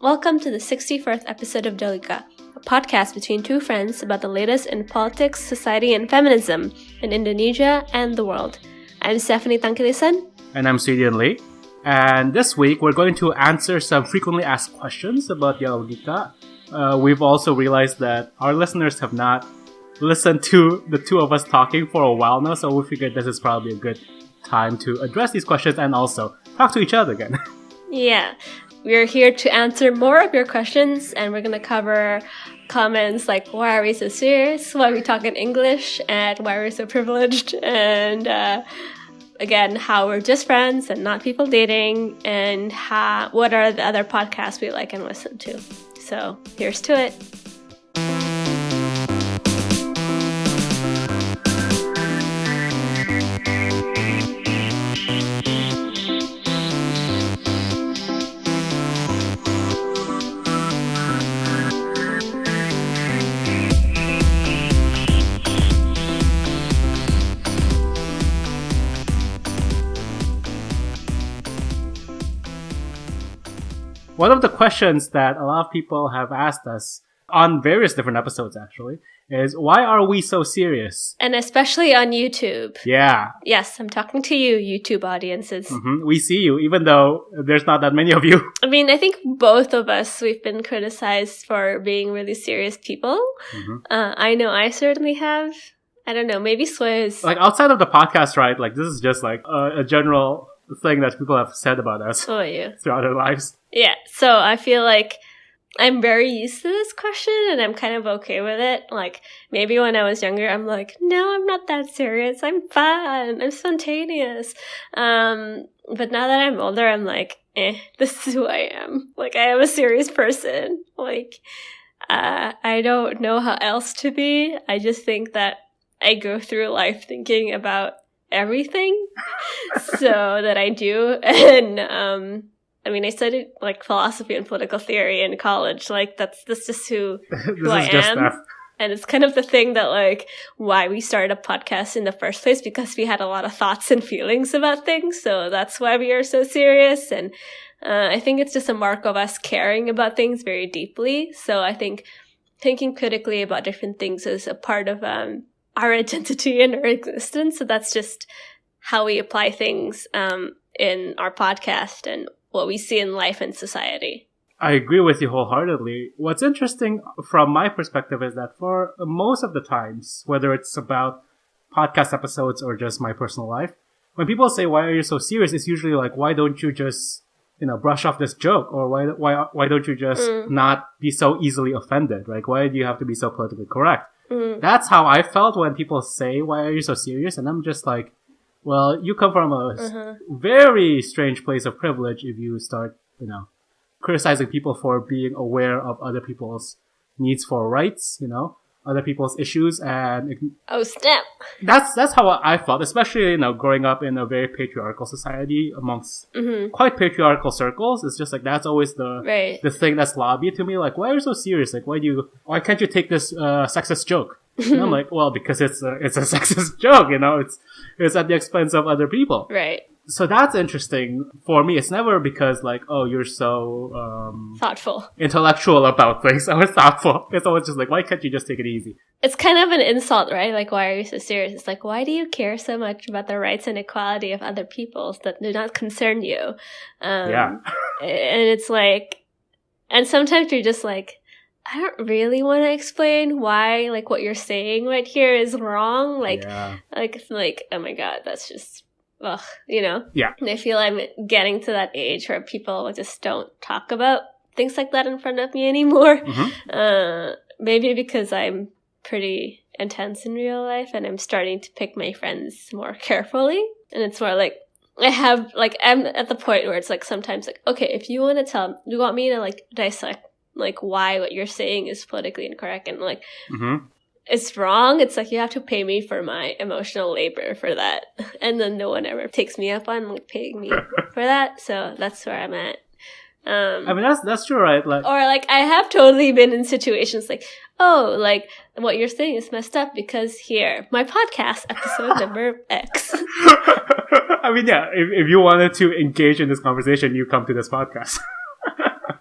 Welcome to the 61st episode of Dialogika, a podcast between two friends about the latest in politics, society, and feminism in Indonesia and the world. I'm Stephanie Tangkilisan. And I'm Sudian Lee. And this week, we're going to answer some frequently asked questions about Dialogika. We've also realized that our listeners have not listened to the two of us talking for a while now, so we figured this is probably a good time to address these questions and also talk to each other again. Yeah, we're here to answer more of your questions, and we're going to cover comments like why are we so serious, why we talk in English, and why we're so privileged, and again, how we're just friends and not people dating, and what are the other podcasts we like and listen to. So here's to it. One of the questions that a lot of people have asked us on various different episodes, actually, is why are we so serious? And especially on YouTube. Yeah. Yes, I'm talking to you, YouTube audiences. Mm-hmm. We see you, even though there's not that many of you. I mean, I think both of us, we've been criticized for being really serious people. Mm-hmm. I know I certainly have. I don't know, maybe Sway is... Like, outside of the podcast, right? Like, this is just like a general thing that people have said about us throughout their lives. Yeah, so I feel like I'm very used to this question and I'm kind of okay with it. Like, maybe when I was younger, I'm like, no, I'm not that serious. I'm fun. I'm spontaneous. But now that I'm older, I'm like, this is who I am. Like, I am a serious person. Like, I don't know how else to be. I just think that I go through life thinking about everything. So that I do. And, I mean, I studied like philosophy and political theory in college. Like, that's just who I am. And it's kind of the thing that, like, why we started a podcast in the first place, because we had a lot of thoughts and feelings about things. So that's why we are so serious. And I think it's just a mark of us caring about things very deeply. So I think thinking critically about different things is a part of our identity and our existence. So that's just how we apply things in our podcast and what we see in life and society. I agree with you wholeheartedly. What's interesting from my perspective is that for most of the times, whether it's about podcast episodes or just my personal life, when people say, why are you so serious? It's usually like, why don't you just, brush off this joke? Or why don't you just not be so easily offended? Like, why do you have to be so politically correct? That's how I felt when people say, why are you so serious? And I'm just like, well, you come from a very strange place of privilege if you start, criticizing people for being aware of other people's needs for rights, other people's issues, and oh snap! That's how I felt, especially growing up in a very patriarchal society amongst quite patriarchal circles. It's just like that's always the thing that's lobbied to me. Like, why are you so serious? Like, why can't you take this sexist joke? And I'm like, well, because it's a sexist joke, it's at the expense of other people. Right. So that's interesting for me. It's never because like, oh, you're so thoughtful, intellectual about things. I was thoughtful. It's always just like, why can't you just take it easy? It's kind of an insult, right? Like, why are you so serious? It's like, why do you care so much about the rights and equality of other peoples that do not concern you? Yeah. And it's like, and sometimes you're just like, I don't really want to explain why, like, what you're saying right here is wrong. Like, like, oh my God, that's just, ugh, Yeah. And I feel I'm getting to that age where people just don't talk about things like that in front of me anymore. Maybe because I'm pretty intense in real life and I'm starting to pick my friends more carefully. And it's more like, I'm at the point where it's like sometimes like, okay, if you want me to like dissect like why what you're saying is politically incorrect and like it's wrong, it's like you have to pay me for my emotional labor for that. And then no one ever takes me up on like paying me for that. So that's where I'm at. I mean, that's true, right? Like, or like I have totally been in situations like, oh, like what you're saying is messed up because here, my podcast episode number X. I mean, yeah, if you wanted to engage in this conversation, you come to this podcast.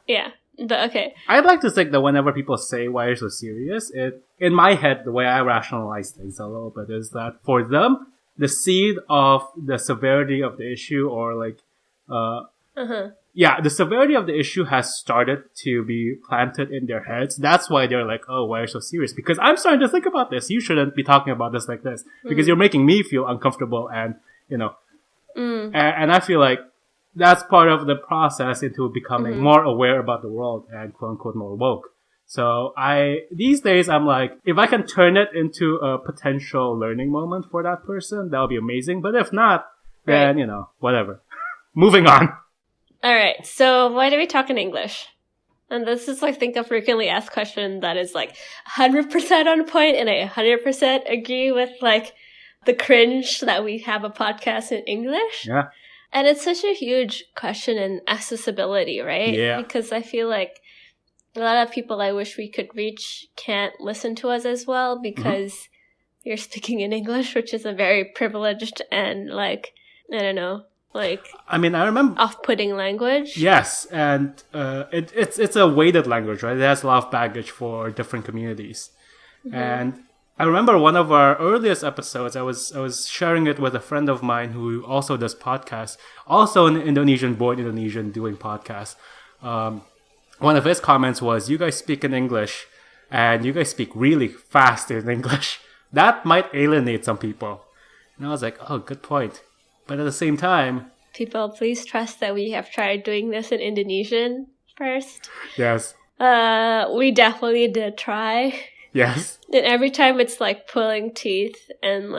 Yeah. But okay. I'd like to think that whenever people say, why are you so serious? In my head, the way I rationalize things a little bit is that for them, the seed of the severity of the issue or like, the severity of the issue has started to be planted in their heads. That's why they're like, oh, why are you so serious? Because I'm starting to think about this. You shouldn't be talking about this like this because you're making me feel uncomfortable and, and I feel like that's part of the process into becoming more aware about the world and quote unquote more woke. So these days I'm like, if I can turn it into a potential learning moment for that person, that would be amazing. But if not, then, whatever. Moving on. All right. So why do we talk in English? And this is, I think, a frequently asked question that is 100% on point, and I 100% agree with the cringe that we have a podcast in English. Yeah. And it's such a huge question in accessibility, right? Yeah. Because I feel like a lot of people I wish we could reach can't listen to us as well because you're speaking in English, which is a very privileged and I don't know, I remember off-putting language. Yes, and it's a weighted language, right? It has a lot of baggage for different communities. And I remember one of our earliest episodes, I was sharing it with a friend of mine who also does podcasts, also an Indonesian, born Indonesian, doing podcasts. One of his comments was, you guys speak in English, and you guys speak really fast in English. That might alienate some people. And I was like, oh, good point. But at the same time... People, please trust that we have tried doing this in Indonesian first. Yes. We definitely did try. Yes. And every time it's pulling teeth and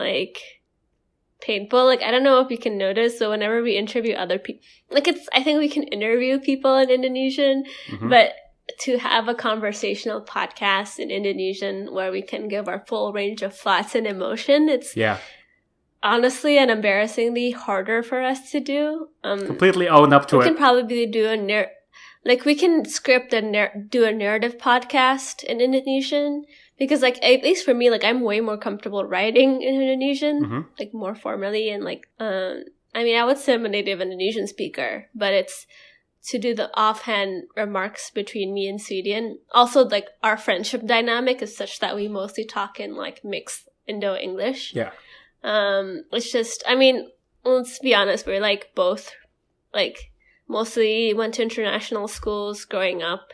painful. I don't know if you can notice, so whenever we interview other people, I think we can interview people in Indonesian, but to have a conversational podcast in Indonesian where we can give our full range of thoughts and emotion, it's honestly and embarrassingly harder for us to do. Completely own up to it. We can probably do we can script and do a narrative podcast in Indonesian. Because, at least for me, I'm way more comfortable writing in Indonesian, more formally. And, I would say I'm a native Indonesian speaker, but it's to do the offhand remarks between me and Sweden. Also, our friendship dynamic is such that we mostly talk in, mixed Indo-English. Yeah. It's just, let's be honest, we're, both, mostly went to international schools growing up.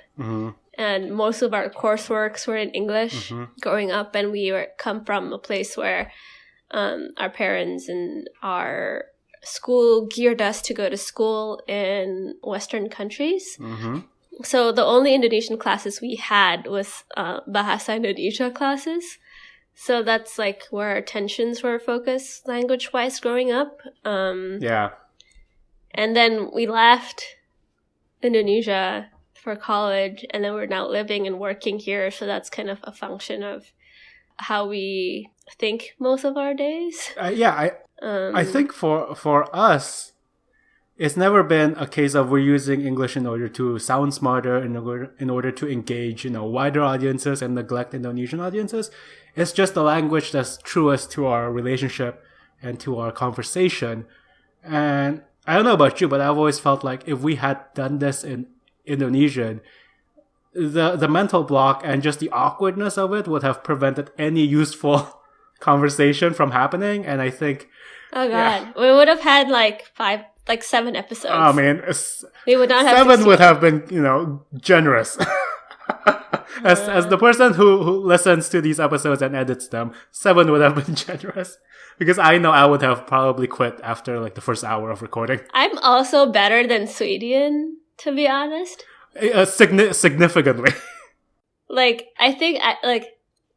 And most of our courseworks were in English growing up, and we come from a place where our parents and our school geared us to go to school in Western countries. So the only Indonesian classes we had was Bahasa Indonesia classes. So that's where our attentions were focused language-wise growing up. Yeah. And then we left Indonesia for college, and then we're now living and working here, so that's kind of a function of how we think most of our days. I think for us, it's never been a case of we're using English in order to sound smarter, in order to engage wider audiences and neglect Indonesian audiences. It's just the language that's truest to our relationship and to our conversation. And I don't know about you, but I've always felt like if we had done this in Indonesian, the mental block and just the awkwardness of it would have prevented any useful conversation from happening. And I think, oh god, we would have had 7 episodes. Oh man, we would not have 7 would have been generous. As the person who listens to these episodes and edits them, 7 would have been generous. Because I know I would have probably quit after the first hour of recording. I'm also better than Sweden, to be honest. Significantly. I think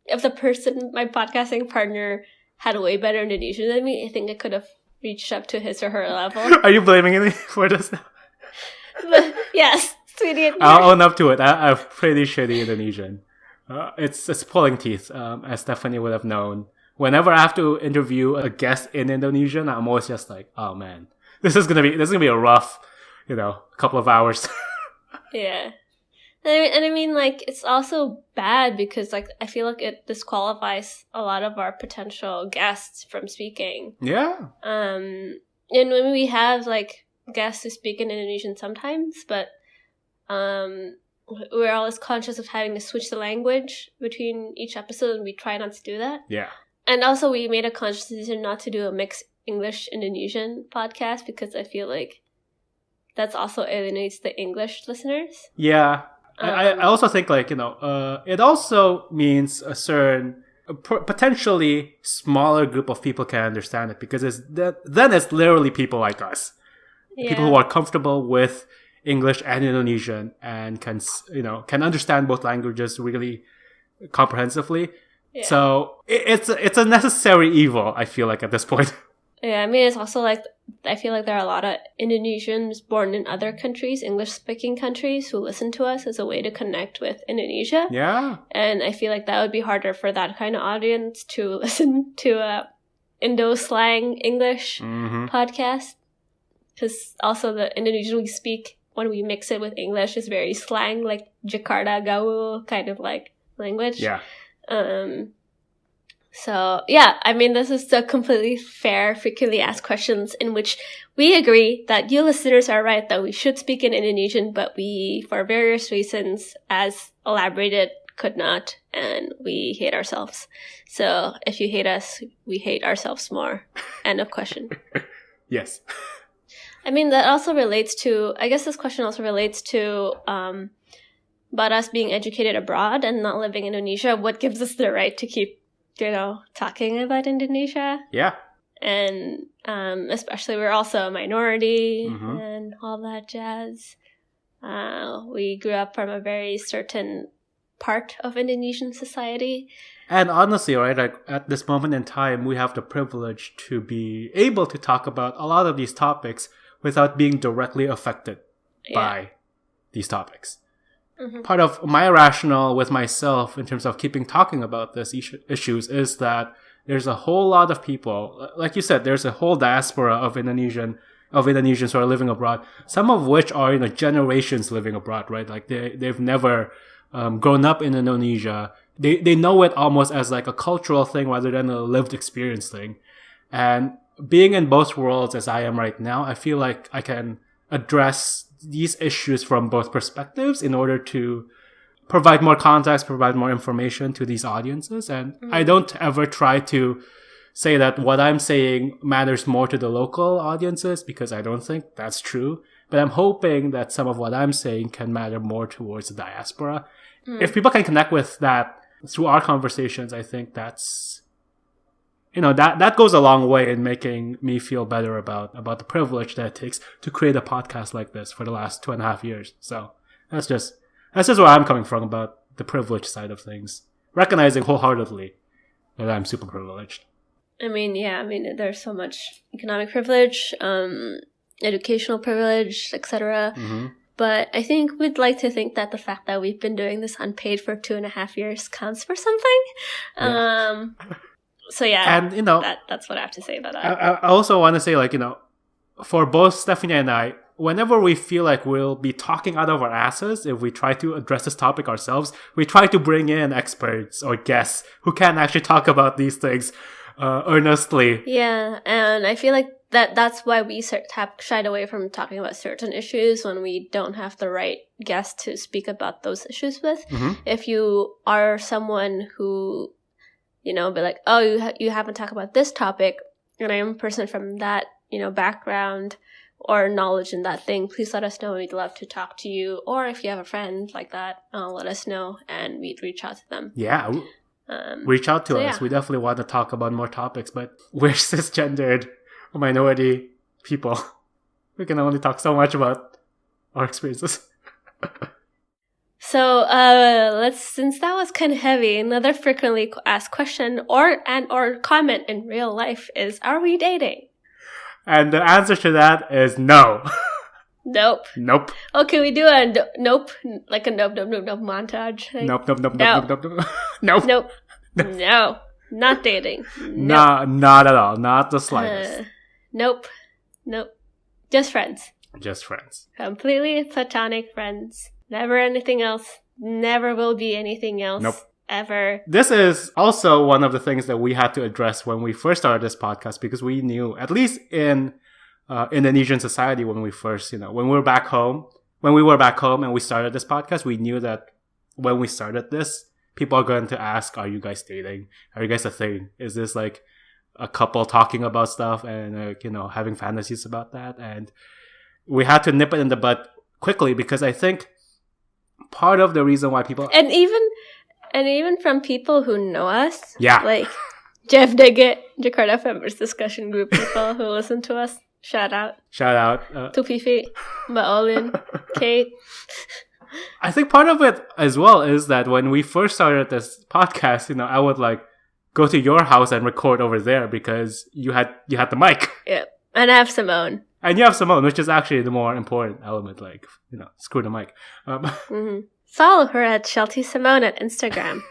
if the person, my podcasting partner, had way better Indonesian than me, I think I could have reached up to his or her level. Are you blaming me for this now? But, yes, Sweden. I'll own up to it. I have pretty shitty Indonesian. It's pulling teeth, as Stephanie would have known. Whenever I have to interview a guest in Indonesian, I'm always just oh man, this is gonna be a rough, couple of hours. Yeah. And it's also bad because, I feel like it disqualifies a lot of our potential guests from speaking. Yeah. And when we have, guests who speak in Indonesian sometimes, but, we're always conscious of having to switch the language between each episode, and we try not to do that. Yeah. And also, we made a conscious decision not to do a mixed English-Indonesian podcast because I feel like that's also alienates the English listeners. Yeah. I also think, like, it also means a certain, potentially smaller group of people can understand it because then it's literally people like us. Yeah. People who are comfortable with English and Indonesian and can understand both languages really comprehensively. Yeah. So it's a necessary evil, I feel like, at this point. Yeah, I mean, it's also like, I feel like there are a lot of Indonesians born in other countries, English-speaking countries, who listen to us as a way to connect with Indonesia. Yeah. And I feel like that would be harder for that kind of audience to listen to a Indo-slang English podcast. Because also the Indonesian we speak, when we mix it with English, is very slang, like Jakarta Gaul kind of like language. Yeah. So, yeah, I mean, this is a completely fair, frequently asked questions in which we agree that you listeners are right that we should speak in Indonesian, but we, for various reasons, as elaborated, could not, and we hate ourselves. So, if you hate us, we hate ourselves more. End of question. Yes. I mean, that also relates to, I guess this question also relates to, about us being educated abroad and not living in Indonesia. What gives us the right to keep talking about Indonesia? Yeah. And especially we're also a minority and all that jazz. We grew up from a very certain part of Indonesian society. And honestly, right, like at this moment in time, we have the privilege to be able to talk about a lot of these topics without being directly affected by these topics. Part of my rationale with myself in terms of keeping talking about these issues is that there's a whole lot of people, like you said, there's a whole diaspora of Indonesians who are living abroad, some of which are, generations living abroad, right? Like they've never grown up in Indonesia. They know it almost as like a cultural thing rather than a lived experience thing. And being in both worlds as I am right now, I feel like I can address these issues from both perspectives in order to provide more context, provide more information to these audiences. And I don't ever try to say that what I'm saying matters more to the local audiences, because I don't think that's true. But I'm hoping that some of what I'm saying can matter more towards the diaspora. If people can connect with that through our conversations, I think that's, that goes a long way in making me feel better about the privilege that it takes to create a podcast like this for the last 2.5 years. So that's just where I'm coming from about the privilege side of things, recognizing wholeheartedly that I'm super privileged. I mean, there's so much economic privilege, educational privilege, etc. But I think we'd like to think that the fact that we've been doing this unpaid for 2.5 years counts for something. Yeah. So yeah, and that's what I have to say about that. I also want to say, like, for both Stephanie and I, whenever we feel like we'll be talking out of our asses, if we try to address this topic ourselves, we try to bring in experts or guests who can actually talk about these things earnestly. Yeah, and I feel like that's why we have shied away from talking about certain issues when we don't have the right guest to speak about those issues with. If you are someone who, be like, oh, you haven't talked about this topic, and I am a person from that, background or knowledge in that thing, please let us know. We'd love to talk to you. Or if you have a friend like that, let us know, and we'd reach out to them. Yeah. Reach out to us. Yeah. We definitely want to talk about more topics, but we're cisgendered minority people. We can only talk so much about our experiences. So, since that was kind of heavy, another frequently asked question or comment in real life is, are we dating? And the answer to that is no. Nope. Nope. Oh, can we do a nope, like a nope montage? Like, nope. Nope. No. Not dating. Nope. Not at all. Not the slightest. Nope. Just friends. Completely platonic friends. Never anything else. Never will be anything else. Nope. Ever. This is also one of the things that we had to address when we first started this podcast, because we knew, at least in Indonesian society, when we first, when we were back home, when we were back home and we started this podcast, we knew that when we started this, people are going to ask, are you guys dating? Are you guys a thing? Is this like a couple talking about stuff and, having fantasies about that? And we had to nip it in the bud quickly because I think part of the reason why people... And even from people who know us. Yeah. Like Jeff Diggett, Jakarta Fembers discussion group people who listen to us. Shout out. To Fifi, Mbak Olin, Kate. I think part of it as well is that when we first started this podcast, I would like go to your house and record over there because you had the mic. Yeah. And I have Simone. And you have Simone, which is actually the more important element, like, screw the mic. Follow her at Shelty Simone at Instagram.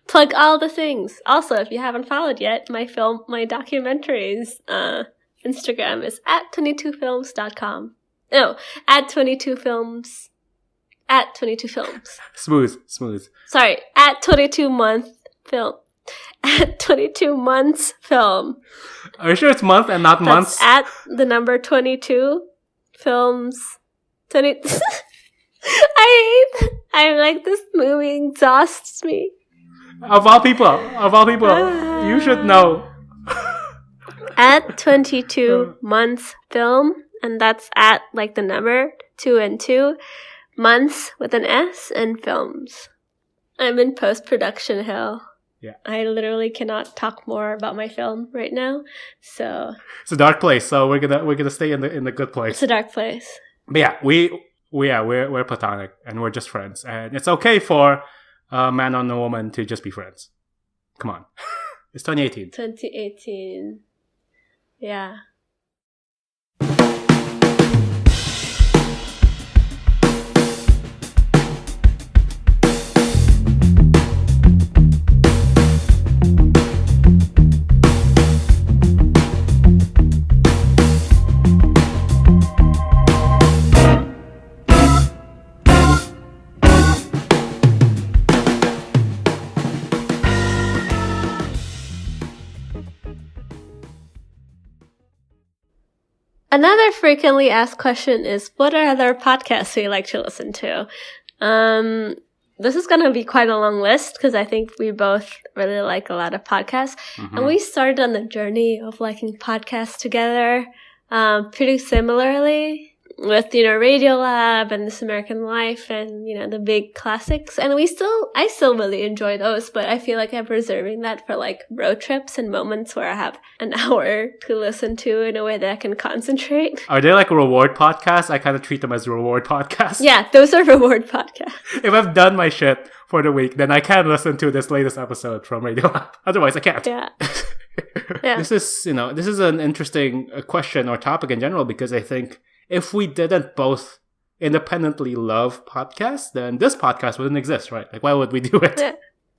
Plug all the things. Also, if you haven't followed yet, my documentaries, Instagram is at 22films.com. No, at 22films. At 22films. Smooth. Sorry, at 22month film. At 22 months film. Are you sure it's month and not months? At the number 22 films. 20. I'm like, this movie exhausts me. Of all people, you should know. At 22 months film, and that's at like the number 2 and 2 months with an S and films. I'm in post-production hell. Yeah. I literally cannot talk more about my film right now. So it's a dark place. So we're gonna stay in the good place. It's a dark place. But yeah, we're platonic and we're just friends, and it's okay for a man and a woman to just be friends. Come on, it's 2018. 2018. Yeah. Another frequently asked question is, what are other podcasts we like to listen to? This is going to be quite a long list because I think we both really like a lot of podcasts. Mm-hmm. And we started on the journey of liking podcasts together pretty similarly with, Radiolab and This American Life and, the big classics. And I still really enjoy those, but I feel like I'm preserving that for like road trips and moments where I have an hour to listen to in a way that I can concentrate. Are they like reward podcasts? I kind of treat them as reward podcasts. Yeah, those are reward podcasts. If I've done my shit for the week, then I can listen to this latest episode from Radiolab. Otherwise, I can't. Yeah. Yeah. This is an interesting question or topic in general because I think if we didn't both independently love podcasts, then this podcast wouldn't exist, right? Like, why would we do it? Yeah.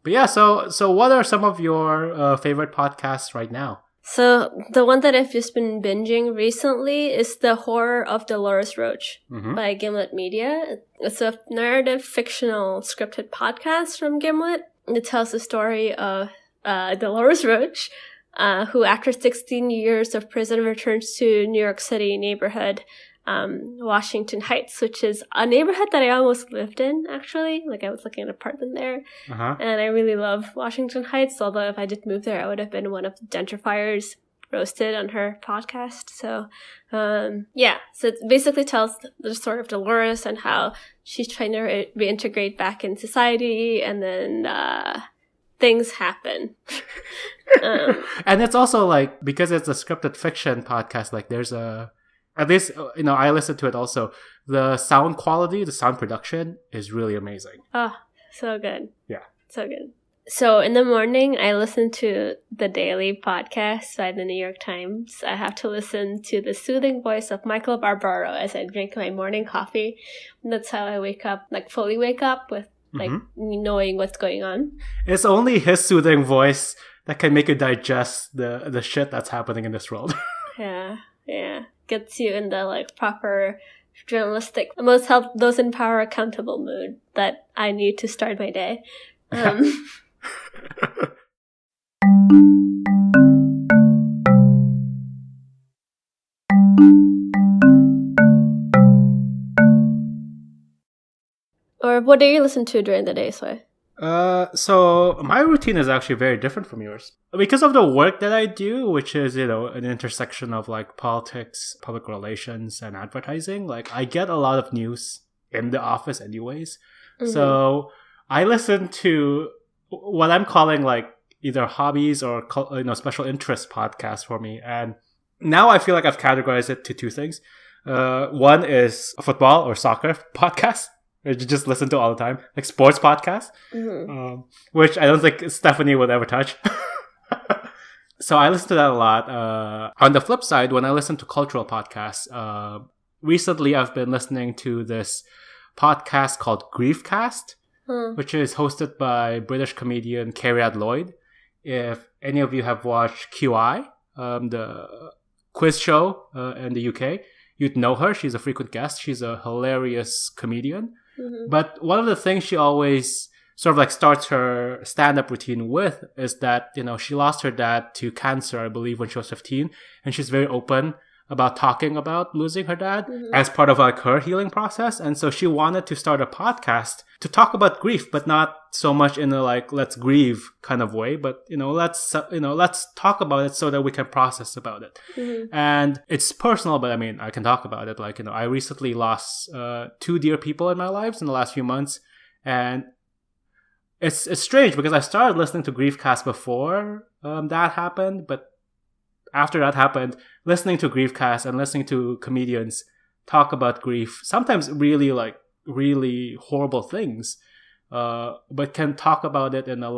But yeah, so what are some of your favorite podcasts right now? So the one that I've just been binging recently is The Horror of Dolores Roach by Gimlet Media. It's a narrative fictional scripted podcast from Gimlet. It tells the story of Dolores Roach, who after 16 years of prison returns to New York City neighborhood, Washington Heights, which is a neighborhood that I almost lived in, actually. Like, I was looking at an apartment there. And I really love Washington Heights, although if I did move there, I would have been one of the gentrifiers roasted on her podcast. So, so it basically tells the story of Dolores and how she's trying to reintegrate back in society, and then things happen. And it's also like, because it's a scripted fiction podcast, like there's at least, I listened to it also. The sound quality, the sound production is really amazing. Oh, so good. Yeah. So good. So in the morning, I listen to the daily podcast by the New York Times. I have to listen to the soothing voice of Michael Barbaro as I drink my morning coffee. And that's how I wake up, like fully wake up with like knowing what's going on. It's only his soothing voice that can make you digest the shit that's happening in this world. Yeah. Gets you in the like proper journalistic, most help those in power accountable mood that I need to start my day. Or what do you listen to during the day, Sway? So my routine is actually very different from yours. Because of the work that I do, which is, an intersection of like politics, public relations, and advertising, like I get a lot of news in the office anyways. Mm-hmm. So I listen to what I'm calling like either hobbies or, special interest podcasts for me. And now I feel like I've categorized it to two things. One is a football or soccer podcast, which you just listen to all the time, like sports podcasts, which I don't think Stephanie would ever touch. So I listen to that a lot. On the flip side, when I listen to cultural podcasts, recently I've been listening to this podcast called Griefcast, which is hosted by British comedian Carrie Lloyd. If any of you have watched QI, the quiz show in the UK, you'd know her. She's a frequent guest. She's a hilarious comedian. Mm-hmm. But one of the things she always sort of like starts her stand-up routine with is that, she lost her dad to cancer, I believe, when she was 15. And she's very open about talking about losing her dad as part of like her healing process. And so she wanted to start a podcast to talk about grief, but not so much in a like, let's grieve kind of way, but, let's talk about it so that we can process about it. Mm-hmm. And it's personal, but I mean, I can talk about it. Like, I recently lost 2 dear people in my lives in the last few months. And it's strange because I started listening to Griefcast before that happened, but after that happened, listening to Griefcast and listening to comedians talk about grief, sometimes really horrible things, but can talk about it in a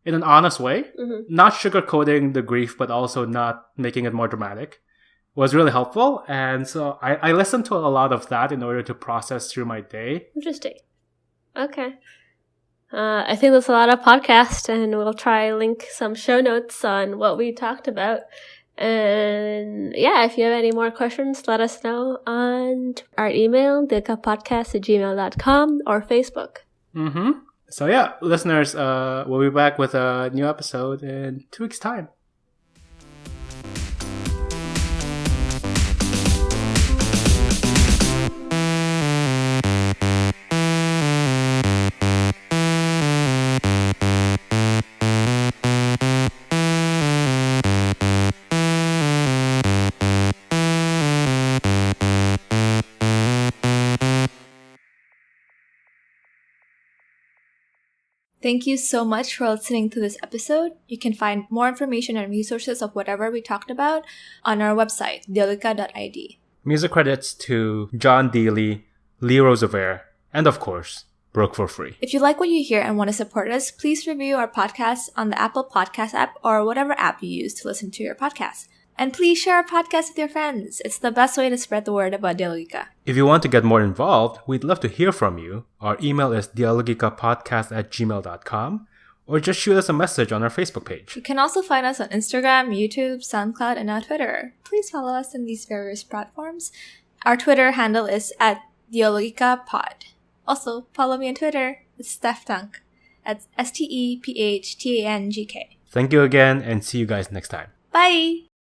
in an honest way, not sugarcoating the grief, but also not making it more dramatic, was really helpful. And so I listened to a lot of that in order to process through my day. Interesting. Okay. I think there's a lot of podcasts, and we'll try link some show notes on what we talked about. And yeah, if you have any more questions, let us know on our email, dialogikapodcast@gmail.com, or Facebook. Mm-hmm. So yeah, listeners, we'll be back with a new episode in 2 weeks' time. Thank you so much for listening to this episode. You can find more information and resources of whatever we talked about on our website, dialogika.id. Music credits to John Dealey, Lee Roosevelt, and of course, Broke for Free. If you like what you hear and want to support us, please review our podcast on the Apple Podcast app or whatever app you use to listen to your podcast. And please share our podcast with your friends. It's the best way to spread the word about Dialogika. If you want to get more involved, we'd love to hear from you. Our email is dialogikapodcast@gmail.com, or just shoot us a message on our Facebook page. You can also find us on Instagram, YouTube, SoundCloud, and now Twitter. Please follow us on these various platforms. Our Twitter handle is @dialogikapod. Also, follow me on Twitter. It's Steph Tank. That's STEPHTANGK. Thank you again, and see you guys next time. Bye!